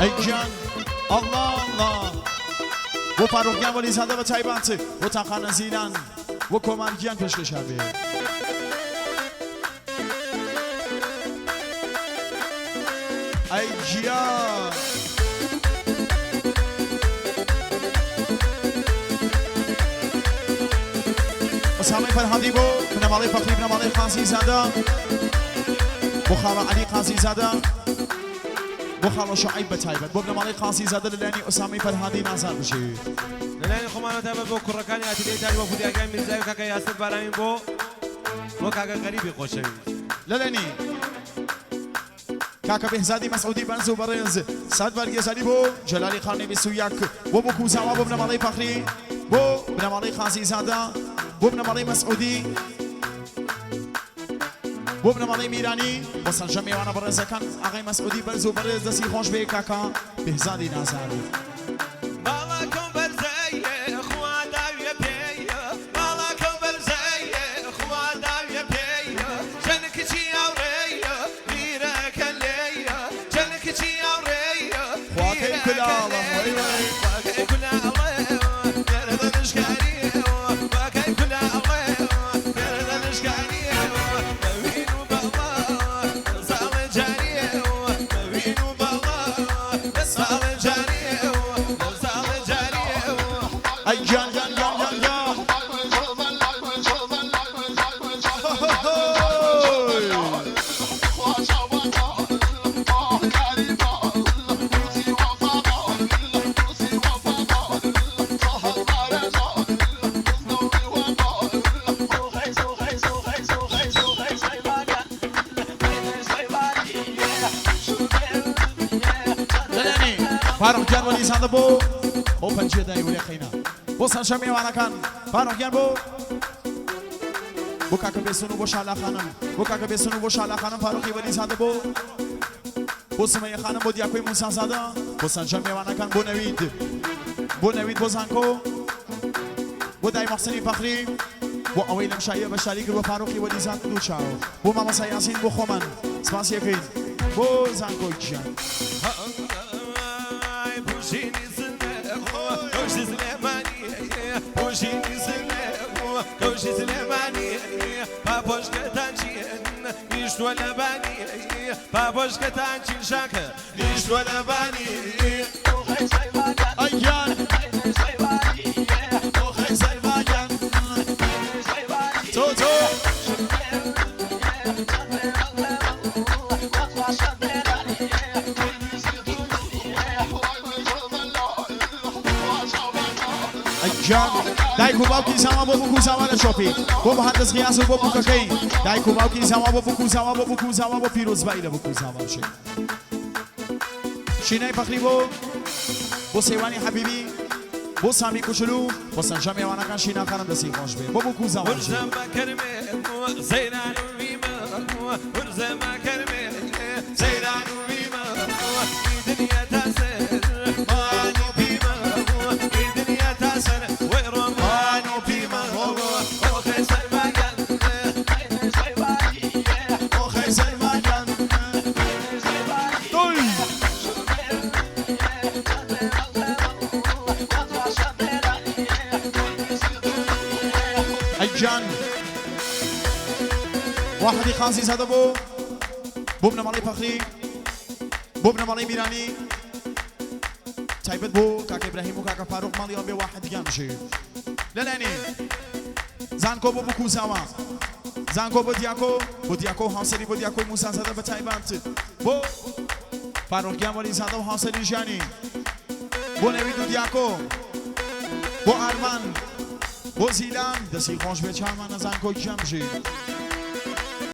ای جان الله الله و فاروقیان ولی زاده و تایبات و تاقان زیران و کمانگیان پشت شبه ای جان اسامه فرهادی بو بنمالی فخری بنمالی قاضی زاده بخارا علی قاضی زاده بخارا شعیب بتایبت بو بنمالی قاضی زاده للانی اسامه فرهادی نظر بشید للانی خمانو تابت بو کرکانی اتیلی تاری بو فودی اگه میرزای و کاکا یاسر برامین بو کاکا غریبی خوشوی للانی کاکا بهزادی مسعودی بنزو برنز صد برگزاری بو جلالی خانی بسویک بو کوزاوا بو بنمالی فخری بو بنمالی قاضی زاده بو بنمالی مسعودی بو بنمالی میرانی با سنجا میوانا برزکن آقای مسعودی برزو برز دستی خوش به کاکا بهزادی نظر فاروق جان ولی زنده بو او پنجه دایی ولی خینا بو سنشا میوانا کن فاروق جان بو کاکا بسونو بو شالا خانم بو کاکا بسونو بو شالا خانم فاروقی ولی زنده بو سمیه خانم بو دیاکوی موسا زاده بو سنشا میوانا کن بو نوید بو زنکو بو دای محسنی فخری بو اویلم شایع بشاری بو فاروقی ولی زنده دو چاو بو ماما سیاسین بو خومن سپاسی کن بو زنکو جان كوشي سليماني بابوش كتانشين نيش ولا باني بابوش كتانشين شاكا نيش ولا باني ايان دای کوباوکی زما بو کوزاوا لشوپی بو مهندس غیاس بو کوکای دای کوباوکی زما بو کوزاوا بو پیروز باید بو کوزاوا شي شینای فخری بو سیوانی حبیبی بو سامی کوچلو بو سنجا میوانا کان شینا خانم دسی خوش به بو کوزاوا ورزم کرمه زیران ویما ورزم کرمه زیران ویما دنیا تاسر مانو بیما دنیا تاسر واحد قاضي زاده بو بنمالی فخری بو بنمالی میرانی تایبت بو کاک ابراهیم و کاک فاروق مالی به واحد دیگه میشه لالانی زانکو بو کوزاوا زانکو بو دیاکو حاصلی بو دیاکو موسی زاده به تایبت بو فاروق جان ولی زاده و حاصلی جانی بو نوید دیاکو بو ارمان بو زیلان دسی خوش به چارمان زانکو جمشی